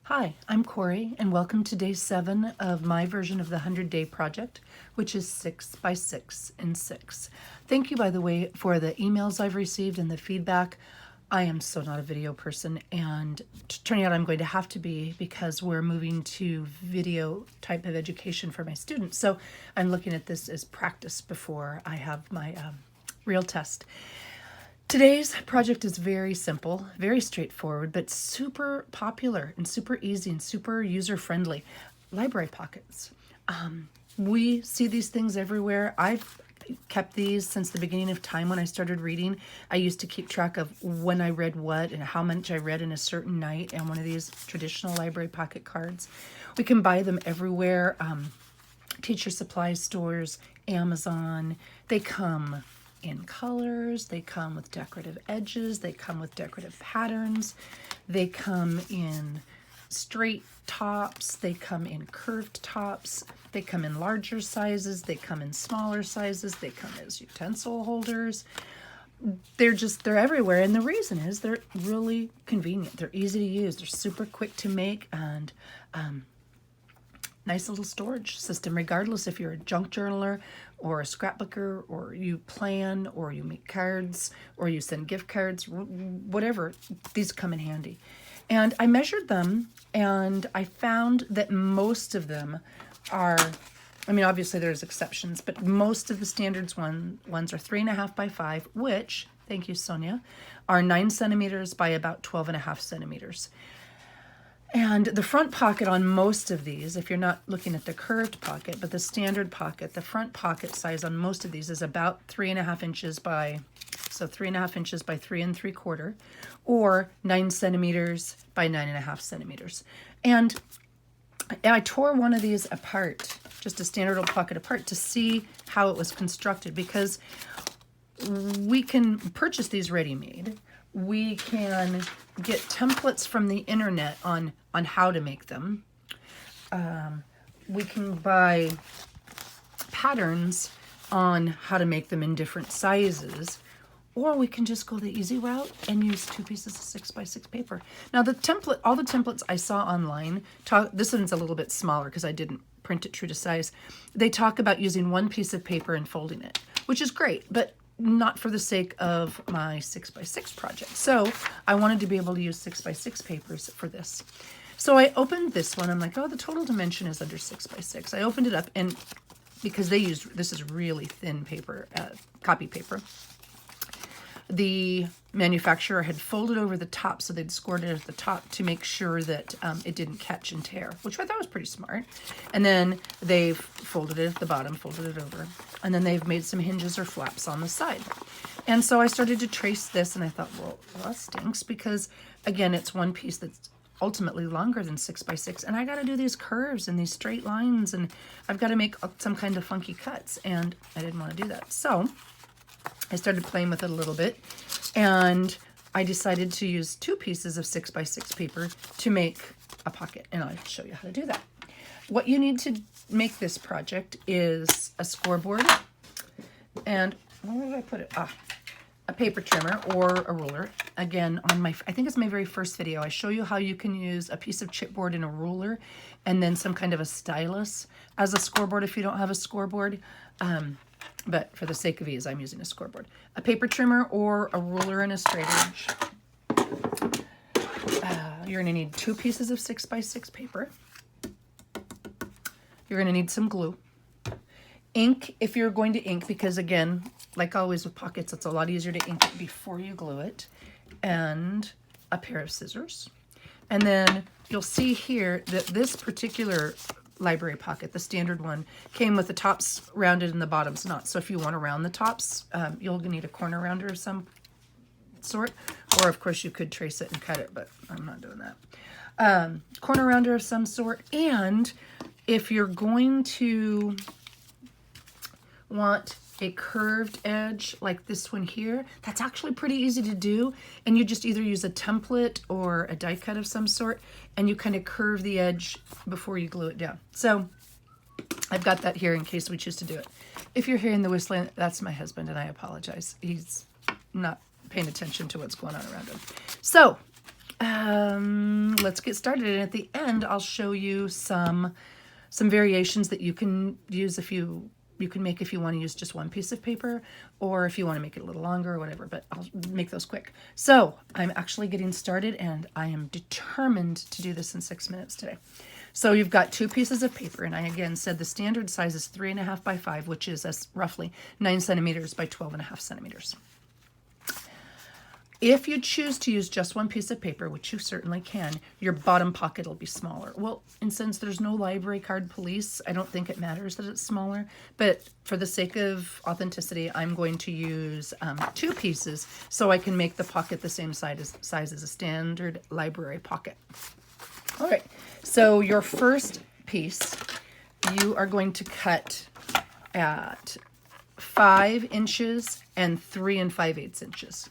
Hi, I'm Corey, and welcome to day 7 of my version of the 100-day project, which is 6 by 6 in 6. Thank you, by the way, for the emails I've received and the feedback. I am so not a video person, and turning out I'm going to have to be because we're moving to video type of education for my students. So I'm looking at this as practice before I have my real test. Today's project is very simple, very straightforward, but super popular and super easy and super user-friendly. Library pockets. We see these things everywhere. I've kept these since the beginning of time when I started reading. I used to keep track of when I read what and how much I read in a certain night and one of these traditional library pocket cards. We can buy them everywhere. Teacher supply stores, Amazon. They come in colors, they come with decorative edges, they come with decorative patterns, they come in straight tops, they come in curved tops, they come in larger sizes, they come in smaller sizes, they come as utensil holders. They're everywhere, and the reason is they're really convenient. They're easy to use, they're super quick to make, and nice little storage system, regardless if you're a junk journaler or a scrapbooker or you plan or you make cards or you send gift cards, whatever, these come in handy. And I measured them and I found that most of them are, I mean, obviously there's exceptions, but most of the standards ones are 3.5 by 5, which, thank you, Sonia, are 9 centimeters by about 12.5 centimeters. And the front pocket on most of these, if you're not looking at the curved pocket, but the standard pocket, the front pocket size on most of these is about 3.5 inches by, so 3.5 inches by 3 3/4, or 9 centimeters by 9.5 centimeters. And I tore one of these apart, just a standard old pocket apart, to see how it was constructed, because we can purchase these ready-made. We can get templates from the internet on how to make them. We can buy patterns on how to make them in different sizes, or we can just go the easy route and use 2 pieces of 6 by 6 paper. Now the template, all the templates I saw online, this one's a little bit smaller because I didn't print it true to size. They talk about using 1 piece of paper and folding it, which is great, but not for the sake of my 6 by 6 project. So I wanted to be able to use 6 by 6 papers for this. So I opened this one. I'm like, oh, the total dimension is under 6 by 6. I opened it up, and because they use, this is really thin paper, copy paper. The manufacturer had folded over the top, so they'd scored it at the top to make sure that it didn't catch and tear, which I thought was pretty smart. And then they've folded it at the bottom, folded it over, and then they've made some hinges or flaps on the side. And so I started to trace this, and I thought, well, that stinks, because again, it's one piece that's ultimately longer than 6 by 6, and I got to do these curves and these straight lines, and I've got to make some kind of funky cuts, and I didn't want to do that. So I started playing with it a little bit, and I decided to use 2 pieces of 6 by 6 paper to make a pocket, and I'll show you how to do that. What you need to make this project is a scoreboard, and where did I put it? A paper trimmer or a ruler. Again, on my, I think it's my very first video, I show you how you can use a piece of chipboard and a ruler, and then some kind of a stylus as a scoreboard if you don't have a scoreboard. But for the sake of ease, I'm using a scoreboard. A paper trimmer or a ruler and a straight edge. You're going to need 2 pieces of 6 by 6 paper. You're going to need some glue. Ink, if you're going to ink, because again, like always with pockets, it's a lot easier to ink it before you glue it. And a pair of scissors. And then you'll see here that this particular library pocket, the standard one, came with the tops rounded and the bottoms not. So if you want to round the tops, you'll need a corner rounder of some sort, or of course you could trace it and cut it, but I'm not doing that. Corner rounder of some sort. And if you're going to want a curved edge like this one here, that's actually pretty easy to do, and you just either use a template or a die cut of some sort, and you kind of curve the edge before you glue it down. So I've got that here in case we choose to do it. If you're hearing the whistling, that's my husband, and I apologize. He's not paying attention to what's going on around him. So let's get started. And at the end, I'll show you some variations that you can use you can make if you want to use just one piece of paper, or if you want to make it a little longer or whatever, but I'll make those quick. So I'm actually getting started, and I am determined to do this in 6 minutes today. So you've got 2 pieces of paper, and I again said the standard size is 3.5 by 5, which is roughly 9 centimeters by 12.5 centimeters. If you choose to use just one piece of paper, which you certainly can, your bottom pocket will be smaller. Well, and since there's no library card police, I don't think it matters that it's smaller. But for the sake of authenticity, I'm going to use 2 pieces so I can make the pocket the same size as a standard library pocket. All right, so your first piece, you are going to cut at 5 inches and 3 5/8 inches.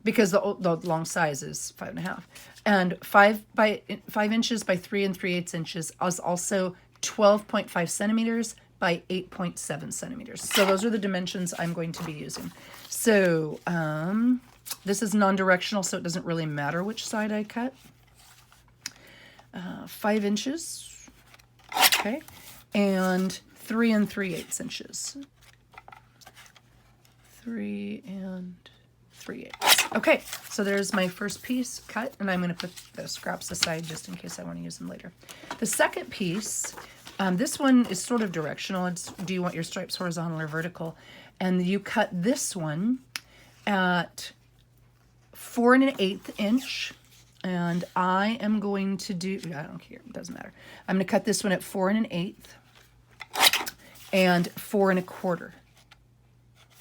Because the long size is 5.5, and 5 inches by 3 3/8 inches is also 12.5 centimeters by 8.7 centimeters. So those are the dimensions I'm going to be using. So this is non-directional, so it doesn't really matter which side I cut. 5 inches, okay, and 3 3/8 inches. 3 3/8. Okay, so there's my first piece cut, and I'm going to put the scraps aside just in case I want to use them later. The second piece, this one is sort of directional. It's, do you want your stripes horizontal or vertical? And you cut this one at 4 1/8 inch, and I am going to do, I don't care, it doesn't matter. I'm going to cut this one at 4 1/8 and 4 1/4.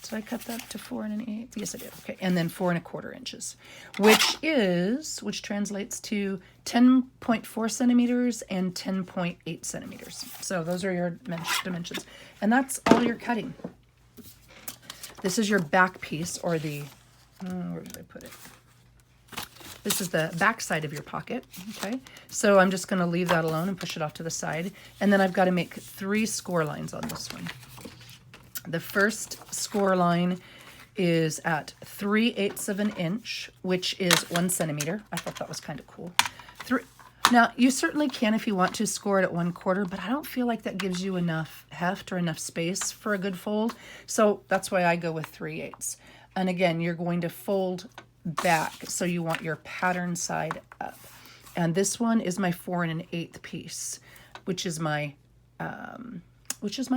Did I cut that to 4 1/8? Yes, I did. Okay, and then 4 1/4 inches, which translates to 10.4 centimeters and 10.8 centimeters. So those are your dimensions, and that's all you're cutting. This is your back piece, or the where did I put it? This is the back side of your pocket. Okay, so I'm just going to leave that alone and push it off to the side, and then I've got to make 3 score lines on this one. The first score line is at 3/8 of an inch, which is 1 centimeter. I thought that was kind of cool. Now, you certainly can if you want to score it at 1/4, but I don't feel like that gives you enough heft or enough space for a good fold. So that's why I go with 3/8. And again, you're going to fold back, so you want your pattern side up. And this one is my 4 1/8 piece, which is my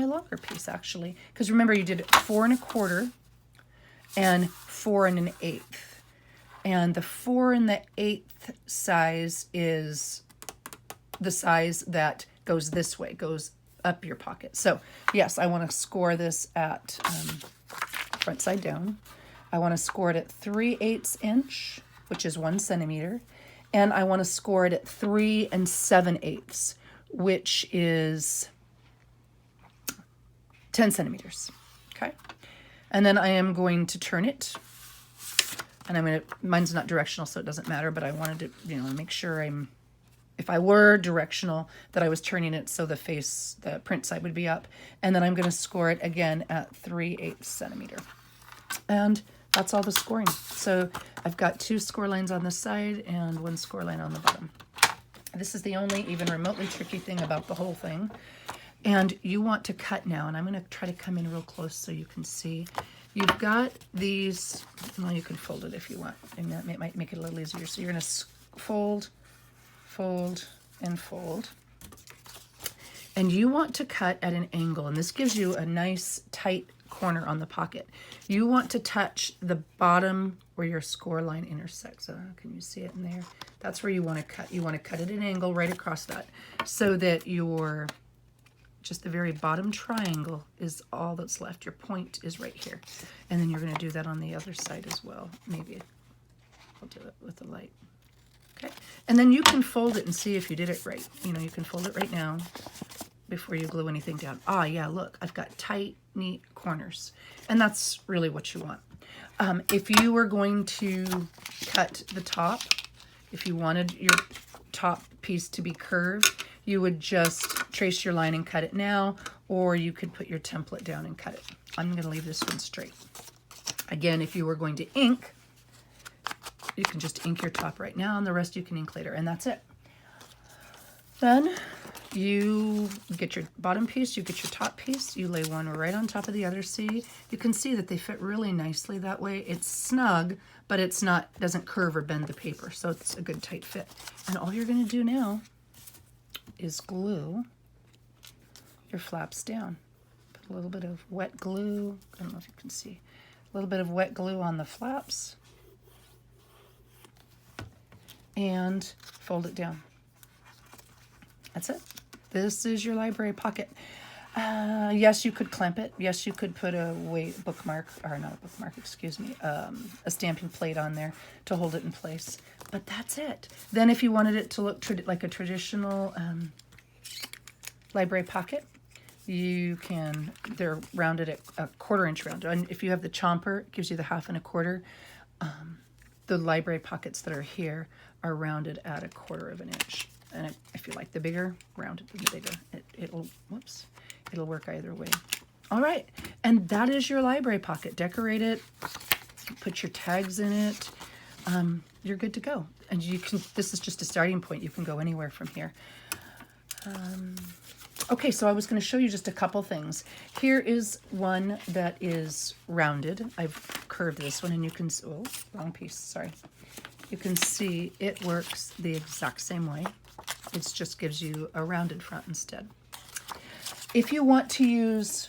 longer piece, actually. Because remember, you did 4 1/4 and 4 1/8. And the 4 1/8 size is the size that goes this way, goes up your pocket. So, yes, I want to score this at front side down. I want to score it at 3/8 inch, which is 1 centimeter. And I want to score it at 3 7/8, which is 10 centimeters, okay? And then I am going to turn it, and mine's not directional, so it doesn't matter, but I wanted to, make sure if I were directional, that I was turning it so the print side would be up. And then I'm going to score it again at 3/8 centimeter. And that's all the scoring. So I've got 2 score lines on the side and 1 score line on the bottom. This is the only even remotely tricky thing about the whole thing. And you want to cut now, and I'm going to try to come in real close so you can see. You've got these, well, you can fold it if you want, and that might make it a little easier. So you're going to fold, fold, and fold. And you want to cut at an angle, and this gives you a nice tight corner on the pocket. You want to touch the bottom where your score line intersects. Can you see it in there? That's where you want to cut. You want to cut at an angle right across that, so that just the very bottom triangle is all that's left. Your point is right here. And then you're going to do that on the other side as well. Maybe I'll do it with the light. Okay. And then you can fold it and see if you did it right. You can fold it right now before you glue anything down. Ah, yeah, look, I've got tight, neat corners. And that's really what you want. If you were going to cut the top, if you wanted your top piece to be curved, you would just trace your line and cut it now, or you could put your template down and cut it. I'm going to leave this one straight. Again, if you were going to ink, You can just ink your top right now, and the rest you can ink later, and that's it. Then you get your bottom piece, you get your top piece, you lay one right on top of the other. See, you can see that they fit really nicely that way. It's snug, but it's not, doesn't curve or bend the paper, so it's a good tight fit. And all you're going to do now is glue your flaps down. Put a little bit of wet glue, I don't know if you can see, a little bit of wet glue on the flaps, and fold it down. That's it. This is your library pocket. Yes, you could clamp it. Yes, you could put a bookmark, or not a bookmark, excuse me, a stamping plate on there to hold it in place. But that's it. Then if you wanted it to look like a traditional library pocket, you can, they're rounded at a 1/4 inch round. And if you have the chomper, it gives you the 1/2 and a 1/4. The library pockets that are here are rounded at a 1/4 of an inch. And if you like the bigger, round it the bigger. It'll work either way. All right, and that is your library pocket. Decorate it, put your tags in it. You're good to go. And you can. This is just a starting point. You can go anywhere from here. Okay, so I was going to show you just a couple things. Here is one that is rounded. I've curved this one, and you can. Oh, wrong piece. Sorry. You can see it works the exact same way. It just gives you a rounded front instead. If you want to use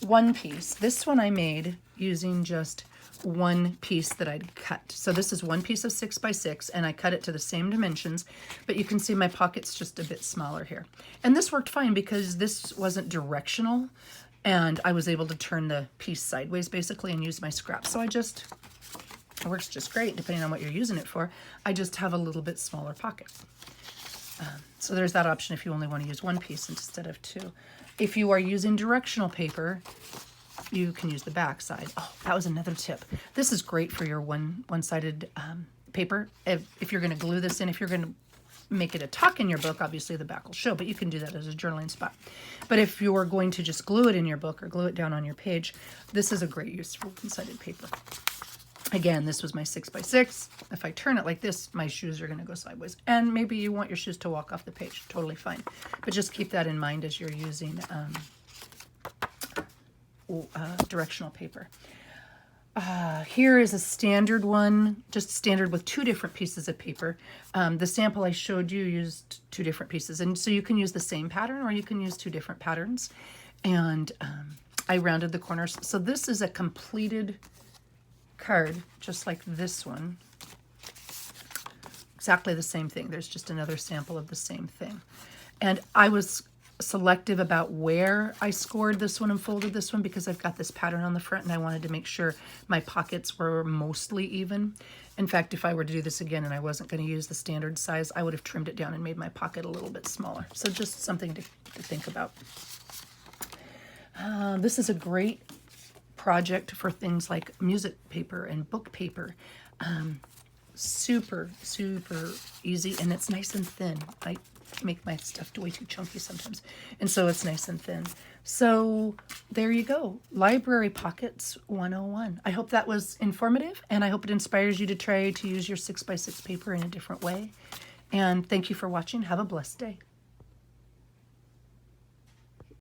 one piece, this one I made using just one piece that I'd cut. So this is one piece of 6 by 6, and I cut it to the same dimensions, but you can see my pocket's just a bit smaller here. And this worked fine because this wasn't directional, and I was able to turn the piece sideways basically and use my scrap. So it works just great depending on what you're using it for. I just have a little bit smaller pocket. So there's that option if you only want to use one piece instead of two. If you are using directional paper, you can use the back side. Oh, that was another tip. This is great for your one-sided paper. If you're going to glue this in, if you're going to make it a tuck in your book, obviously the back will show, but you can do that as a journaling spot. But if you're going to just glue it in your book or glue it down on your page, this is a great use for one-sided paper. Again, this was my 6 by 6. If I turn it like this, my shoes are going to go sideways. And maybe you want your shoes to walk off the page. Totally fine. But just keep that in mind as you're using directional paper. Here is a standard one, just standard with 2 different pieces of paper. The sample I showed you used 2 different pieces. And so you can use the same pattern or you can use 2 different patterns. And I rounded the corners. So this is a completed card, just like this one. Exactly the same thing. There's just another sample of the same thing. And I was selective about where I scored this one and folded this one because I've got this pattern on the front and I wanted to make sure my pockets were mostly even. In fact, if I were to do this again and I wasn't going to use the standard size, I would have trimmed it down and made my pocket a little bit smaller. So just something to think about. This is a great project for things like music paper and book paper. Super easy, and it's nice and thin. I make my stuff way too chunky sometimes, and so it's nice and thin. So there you go, Library Pockets 101. I hope that was informative, and I hope it inspires you to try to use your 6 by 6 paper in a different way. And thank you for watching. Have a blessed day.